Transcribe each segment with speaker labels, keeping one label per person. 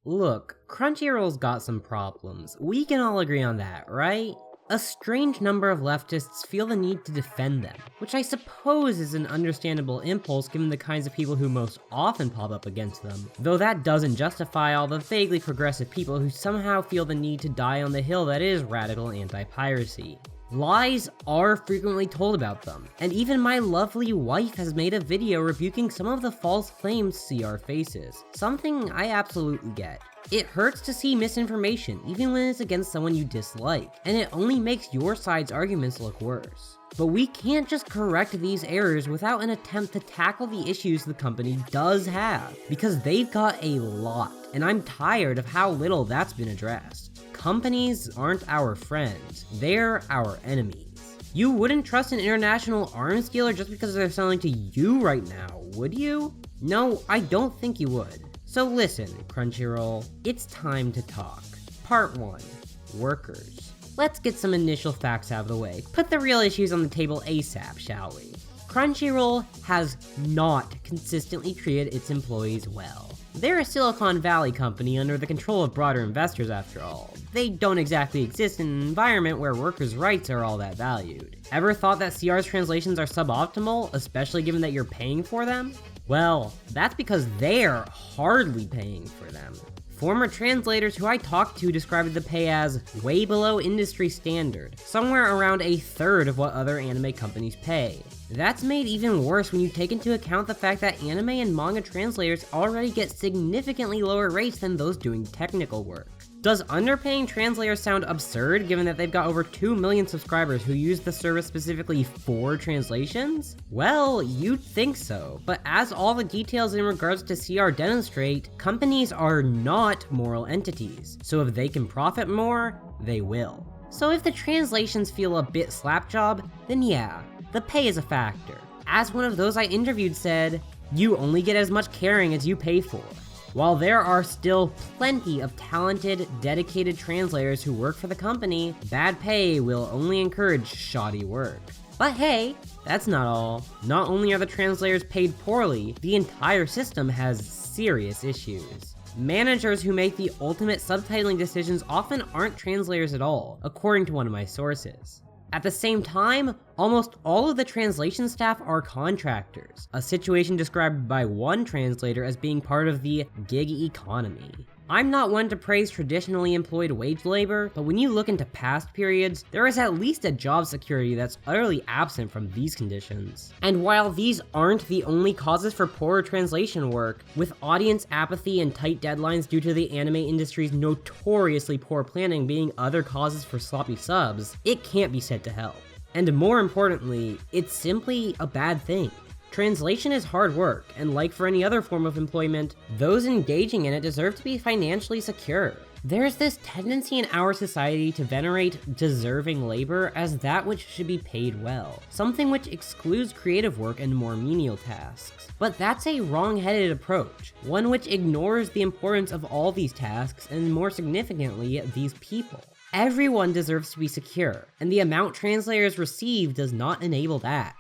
Speaker 1: Look, Crunchyroll's got some problems. We can all agree on that, right? A strange number of leftists feel the need to defend them, which I suppose is an understandable impulse given the kinds of people who most often pop up against them, though that doesn't justify all the vaguely progressive people who somehow feel the need to die on the hill that is radical anti-piracy. Lies are frequently told about them, and even my lovely wife has made a video rebuking some of the false claims CR faces, something I absolutely get. It hurts to see misinformation, even when it's against someone you dislike, and it only makes your side's arguments look worse. But we can't just correct these errors without an attempt to tackle the issues the company does have, because they've got a lot, and I'm tired of how little that's been addressed. Companies aren't our friends, they're our enemies. You wouldn't trust an international arms dealer just because they're selling to you right now, would you? No, I don't think you would. So listen, Crunchyroll, it's time to talk. Part 1. Workers. Let's get some initial facts out of the way. Put the real issues on the table ASAP, shall we? Crunchyroll has not consistently treated its employees well. They're a Silicon Valley company under the control of broader investors after all. They don't exactly exist in an environment where workers' rights are all that valued. Ever thought that CR's translations are suboptimal, especially given that you're paying for them? Well, that's because they're hardly paying for them. Former translators who I talked to described the pay as way below industry standard, somewhere around a third of what other anime companies pay. That's made even worse when you take into account the fact that anime and manga translators already get significantly lower rates than those doing technical work. Does underpaying translators sound absurd given that they've got over 2 million subscribers who use the service specifically for translations? Well, you'd think so, but as all the details in regards to CR demonstrate, companies are not moral entities, so if they can profit more, they will. So if the translations feel a bit slapjob, then yeah, the pay is a factor. As one of those I interviewed said, you only get as much caring as you pay for. While there are still plenty of talented, dedicated translators who work for the company, bad pay will only encourage shoddy work. But hey, that's not all. Not only are the translators paid poorly, the entire system has serious issues. Managers who make the ultimate subtitling decisions often aren't translators at all, according to one of my sources. At the same time, almost all of the translation staff are contractors, a situation described by one translator as being part of the gig economy. I'm not one to praise traditionally employed wage labor, but when you look into past periods, there is at least a job security that's utterly absent from these conditions. And while these aren't the only causes for poorer translation work, with audience apathy and tight deadlines due to the anime industry's notoriously poor planning being other causes for sloppy subs, it can't be said to help. And more importantly, it's simply a bad thing. Translation is hard work, and like for any other form of employment, those engaging in it deserve to be financially secure. There's this tendency in our society to venerate deserving labor as that which should be paid well, something which excludes creative work and more menial tasks. But that's a wrong-headed approach, one which ignores the importance of all these tasks and, more significantly, these people. Everyone deserves to be secure, and the amount translators receive does not enable that.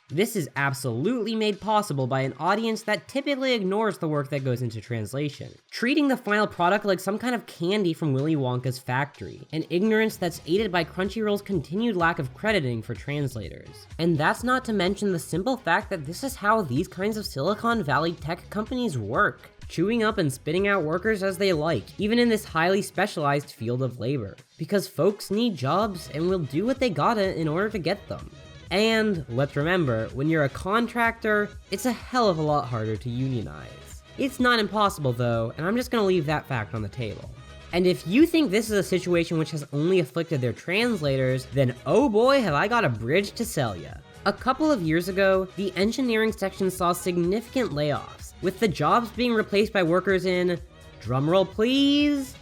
Speaker 1: This is absolutely made possible by an audience that typically ignores the work that goes into translation, treating the final product like some kind of candy from Willy Wonka's factory, an ignorance that's aided by Crunchyroll's continued lack of crediting for translators. And that's not to mention the simple fact that this is how these kinds of Silicon Valley tech companies work, chewing up and spitting out workers as they like, even in this highly specialized field of labor, because folks need jobs and will do what they gotta in order to get them. And let's remember, when you're a contractor, it's a hell of a lot harder to unionize. It's not impossible though, and I'm just gonna leave that fact on the table. And if you think this is a situation which has only afflicted their translators, then oh boy have I got a bridge to sell ya. A couple of years ago, the engineering section saw significant layoffs, with the jobs being replaced by workers in, drumroll please,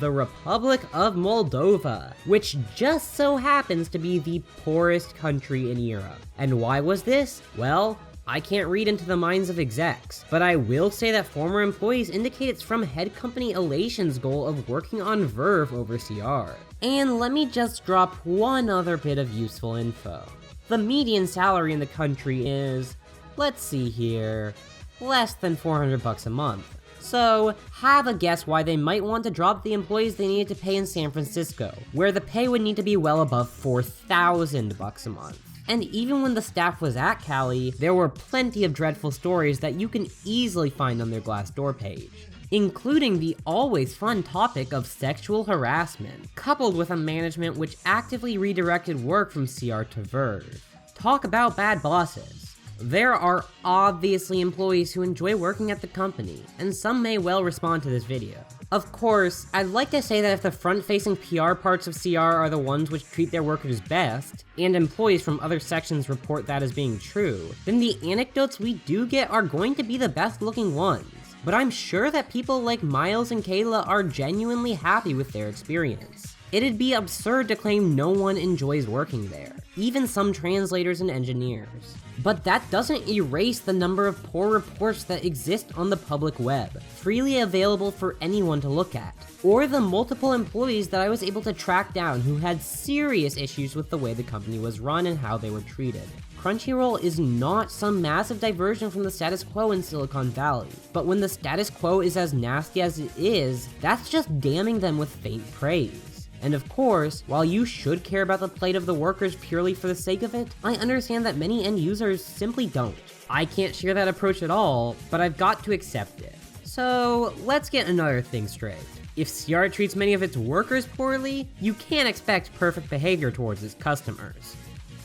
Speaker 1: the Republic of Moldova, which just so happens to be the poorest country in Europe. And why was this? Well, I can't read into the minds of execs, but I will say that former employees indicate it's from head company Elation's goal of working on Verve over CR. And let me just drop one other bit of useful info. The median salary in the country is, let's see here, less than $400 a month. So, have a guess why they might want to drop the employees they needed to pay in San Francisco, where the pay would need to be well above $4,000 a month. And even when the staff was at Cali, there were plenty of dreadful stories that you can easily find on their Glassdoor page, including the always fun topic of sexual harassment, coupled with a management which actively redirected work from CR to Verve. Talk about bad bosses. There are obviously employees who enjoy working at the company, and some may well respond to this video. Of course, I'd like to say that if the front-facing PR parts of CR are the ones which treat their workers best, and employees from other sections report that as being true, then the anecdotes we do get are going to be the best-looking ones. But I'm sure that people like Miles and Kayla are genuinely happy with their experience. It'd be absurd to claim no one enjoys working there, even some translators and engineers. But that doesn't erase the number of poor reports that exist on the public web, freely available for anyone to look at, or the multiple employees that I was able to track down who had serious issues with the way the company was run and how they were treated. Crunchyroll is not some massive diversion from the status quo in Silicon Valley, but when the status quo is as nasty as it is, that's just damning them with faint praise. And of course, while you should care about the plight of the workers purely for the sake of it, I understand that many end users simply don't. I can't share that approach at all, but I've got to accept it. So let's get another thing straight. If CR treats many of its workers poorly, you can't expect perfect behavior towards its customers.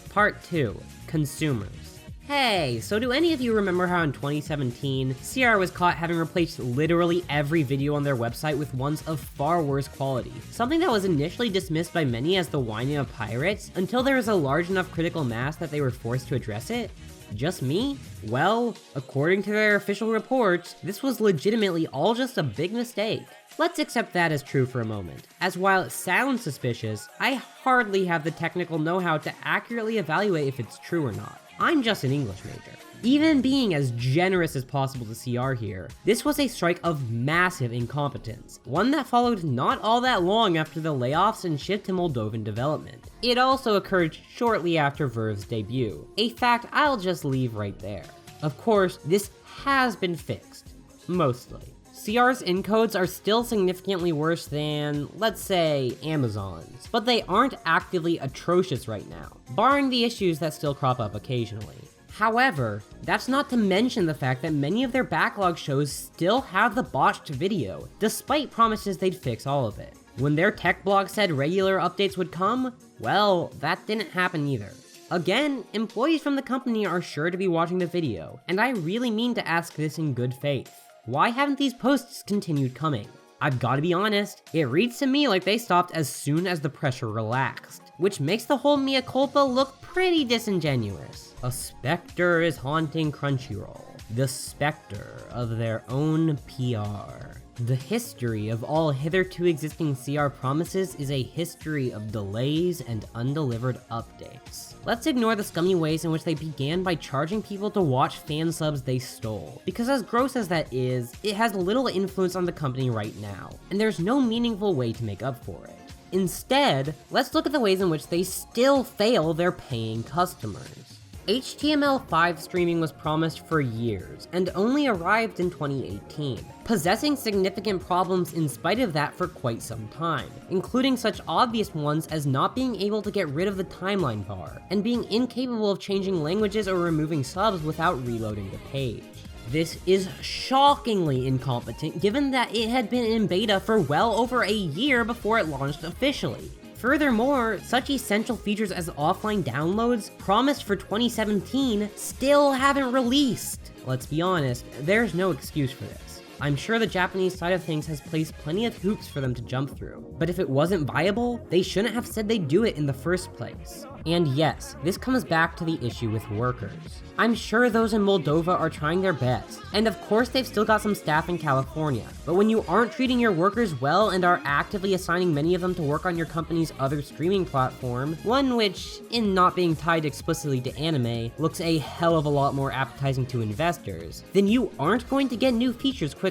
Speaker 1: Part 2. Consumers. Hey, so do any of you remember how in 2017, CR was caught having replaced literally every video on their website with ones of far worse quality? Something that was initially dismissed by many as the whining of pirates, until there was a large enough critical mass that they were forced to address it? Just me? Well, according to their official reports, this was legitimately all just a big mistake. Let's accept that as true for a moment, as while it sounds suspicious, I hardly have the technical know-how to accurately evaluate if it's true or not. I'm just an English major. Even being as generous as possible to CR here, this was a strike of massive incompetence, one that followed not all that long after the layoffs and shift to Moldovan development. It also occurred shortly after Verve's debut, a fact I'll just leave right there. Of course, this has been fixed, mostly. CR's encodes are still significantly worse than, let's say, Amazon's, but they aren't actively atrocious right now, barring the issues that still crop up occasionally. However, that's not to mention the fact that many of their backlog shows still have the botched video, despite promises they'd fix all of it. When their tech blog said regular updates would come, well, that didn't happen either. Again, employees from the company are sure to be watching the video, and I really mean to ask this in good faith. Why haven't these posts continued coming? I've gotta be honest, it reads to me like they stopped as soon as the pressure relaxed, which makes the whole mea culpa look pretty disingenuous. A specter is haunting Crunchyroll, the specter of their own PR. The history of all hitherto existing CR promises is a history of delays and undelivered updates. Let's ignore the scummy ways in which they began by charging people to watch fan subs they stole, because as gross as that is, it has little influence on the company right now, and there's no meaningful way to make up for it. Instead, let's look at the ways in which they still fail their paying customers. HTML5 streaming was promised for years, and only arrived in 2018, possessing significant problems in spite of that for quite some time, including such obvious ones as not being able to get rid of the timeline bar, and being incapable of changing languages or removing subs without reloading the page. This is shockingly incompetent given that it had been in beta for well over a year before it launched officially. Furthermore, such essential features as offline downloads, promised for 2017, still haven't released. Let's be honest, there's no excuse for this. I'm sure the Japanese side of things has placed plenty of hoops for them to jump through, but if it wasn't viable, they shouldn't have said they'd do it in the first place. And yes, this comes back to the issue with workers. I'm sure those in Moldova are trying their best, and of course they've still got some staff in California, but when you aren't treating your workers well and are actively assigning many of them to work on your company's other streaming platform, one which, in not being tied explicitly to anime, looks a hell of a lot more appetizing to investors, then you aren't going to get new features quickly.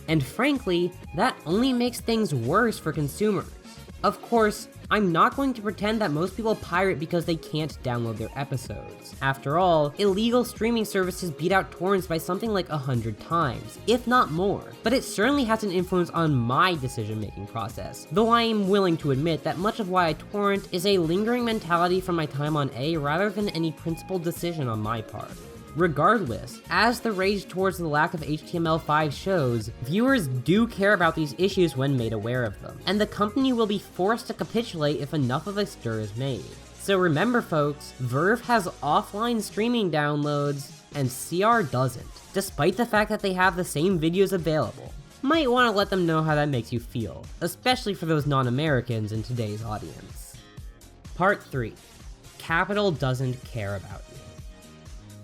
Speaker 1: And frankly, that only makes things worse for consumers. Of course, I'm not going to pretend that most people pirate because they can't download their episodes. After all, illegal streaming services beat out torrents by something like 100 times, if not more. But it certainly has an influence on my decision-making process, though I am willing to admit that much of why I torrent is a lingering mentality from my time on A rather than any principled decision on my part. Regardless, as the rage towards the lack of HTML5 shows, viewers do care about these issues when made aware of them, and the company will be forced to capitulate if enough of a stir is made. So remember folks, Verve has offline streaming downloads, and CR doesn't, despite the fact that they have the same videos available. Might want to let them know how that makes you feel, especially for those non-Americans in today's audience. Part 3. Capital doesn't care about you.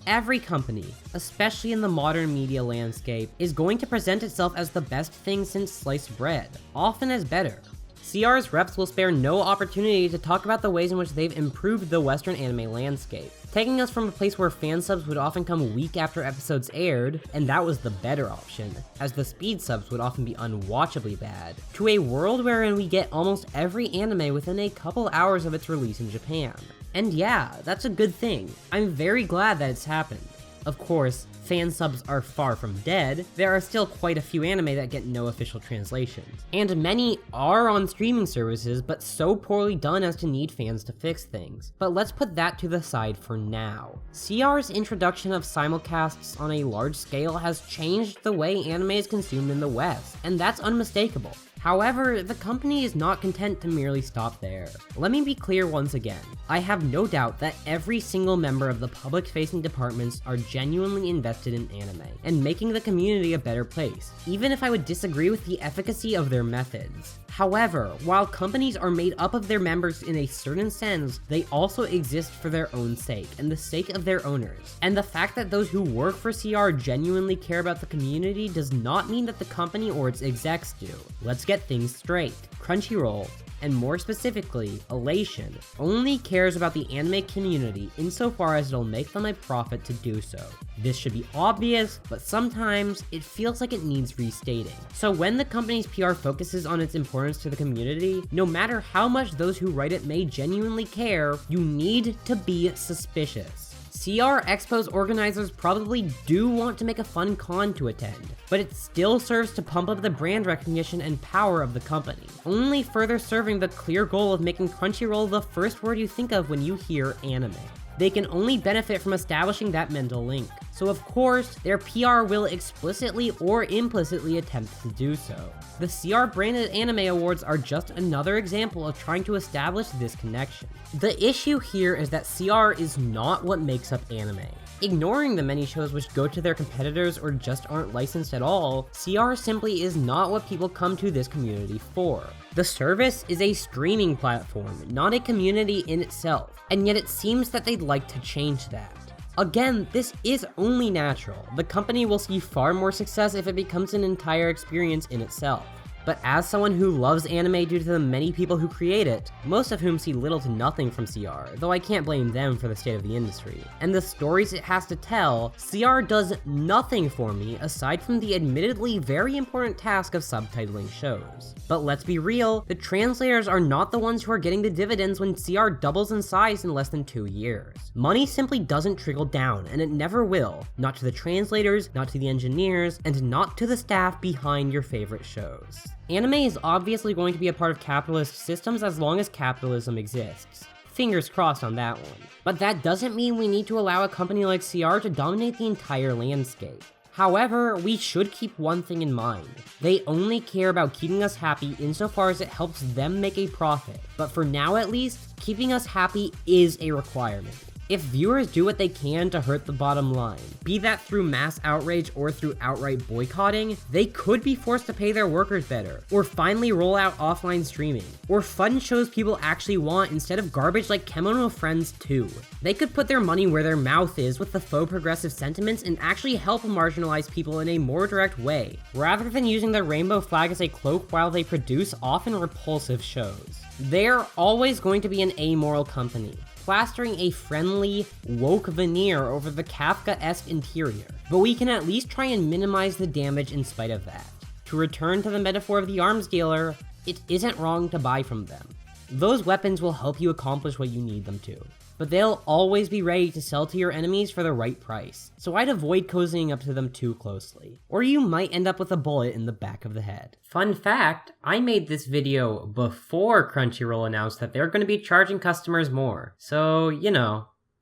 Speaker 1: Every company, especially in the modern media landscape, is going to present itself as the best thing since sliced bread, often as better. CR's reps will spare no opportunity to talk about the ways in which they've improved the Western anime landscape, taking us from a place where fan subs would often come a week after episodes aired, and that was the better option, as the speed subs would often be unwatchably bad, to a world wherein we get almost every anime within a couple hours of its release in Japan. And yeah, that's a good thing. I'm very glad that it's happened. Of course, fan subs are far from dead. There are still quite a few anime that get no official translations. And many are on streaming services, but so poorly done as to need fans to fix things. But let's put that to the side for now. CR's introduction of simulcasts on a large scale has changed the way anime is consumed in the West, and that's unmistakable. However, the company is not content to merely stop there. Let me be clear once again. I have no doubt that every single member of the public-facing departments are genuinely invested in anime, and making the community a better place, even if I would disagree with the efficacy of their methods. However, while companies are made up of their members in a certain sense, they also exist for their own sake, and the sake of their owners. And the fact that those who work for CR genuinely care about the community does not mean that the company or its execs do. Let's get things straight. Crunchyroll, and more specifically, Elation, only cares about the anime community insofar as it'll make them a profit to do so. This should be obvious, but sometimes it feels like it needs restating. So when the company's PR focuses on its importance to the community, no matter how much those who write it may genuinely care, you need to be suspicious. CR Expo's organizers probably do want to make a fun con to attend, but it still serves to pump up the brand recognition and power of the company, only further serving the clear goal of making Crunchyroll the first word you think of when you hear anime. They can only benefit from establishing that mental link, so of course, their PR will explicitly or implicitly attempt to do so. The CR branded anime awards are just another example of trying to establish this connection. The issue here is that CR is not what makes up anime. Ignoring the many shows which go to their competitors or just aren't licensed at all, CR simply is not what people come to this community for. The service is a streaming platform, not a community in itself, and yet it seems that they'd like to change that. Again, this is only natural. The company will see far more success if it becomes an entire experience in itself. But as someone who loves anime due to the many people who create it, most of whom see little to nothing from CR, though I can't blame them for the state of the industry, and the stories it has to tell, CR does nothing for me aside from the admittedly very important task of subtitling shows. But let's be real, the translators are not the ones who are getting the dividends when CR doubles in size in less than 2 years. Money simply doesn't trickle down, and it never will, not to the translators, not to the engineers, and not to the staff behind your favorite shows. Anime is obviously going to be a part of capitalist systems as long as capitalism exists. Fingers crossed on that one. But that doesn't mean we need to allow a company like CR to dominate the entire landscape. However, we should keep one thing in mind. They only care about keeping us happy insofar as it helps them make a profit. But for now at least, keeping us happy is a requirement. If viewers do what they can to hurt the bottom line, be that through mass outrage or through outright boycotting, they could be forced to pay their workers better, or finally roll out offline streaming, or fund shows people actually want instead of garbage like Kemono Friends 2. They could put their money where their mouth is with the faux progressive sentiments and actually help marginalized people in a more direct way, rather than using the rainbow flag as a cloak while they produce often repulsive shows. They're always going to be an amoral company, plastering a friendly, woke veneer over the Kafka-esque interior, but we can at least try and minimize the damage in spite of that. To return to the metaphor of the arms dealer, it isn't wrong to buy from them. Those weapons will help you accomplish what you need them to, but they'll always be ready to sell to your enemies for the right price, so I'd avoid cozying up to them too closely, or you might end up with a bullet in the back of the head. Fun fact, I made this video before Crunchyroll announced that they're going to be charging customers more, so,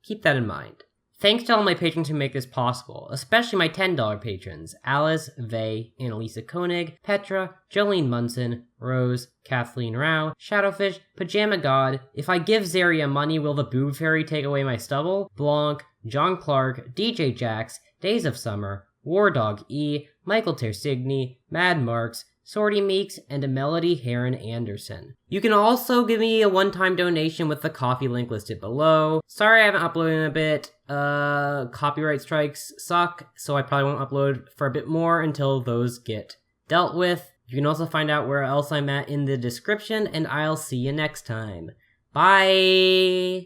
Speaker 1: keep that in mind. Thanks to all my patrons who make this possible, especially my $10 patrons, Alice, Vey, Annalisa Koenig, Petra, Jolene Munson, Rose, Kathleen Rao, Shadowfish, Pajama God, If I Give Zaria Money Will the Boob Fairy Take Away My Stubble, Blanc, John Clark, DJ Jax, Days of Summer, Wardog E, Michael Tersigny, Mad Marks, Sorty Meeks, and a Melody Heron Anderson. You can also give me a one-time donation with the Ko-fi link listed below. Sorry I haven't uploaded in a bit. Copyright strikes suck, so I probably won't upload for a bit more until those get dealt with. You can also find out where else I'm at in the description, and I'll see you next time. Bye!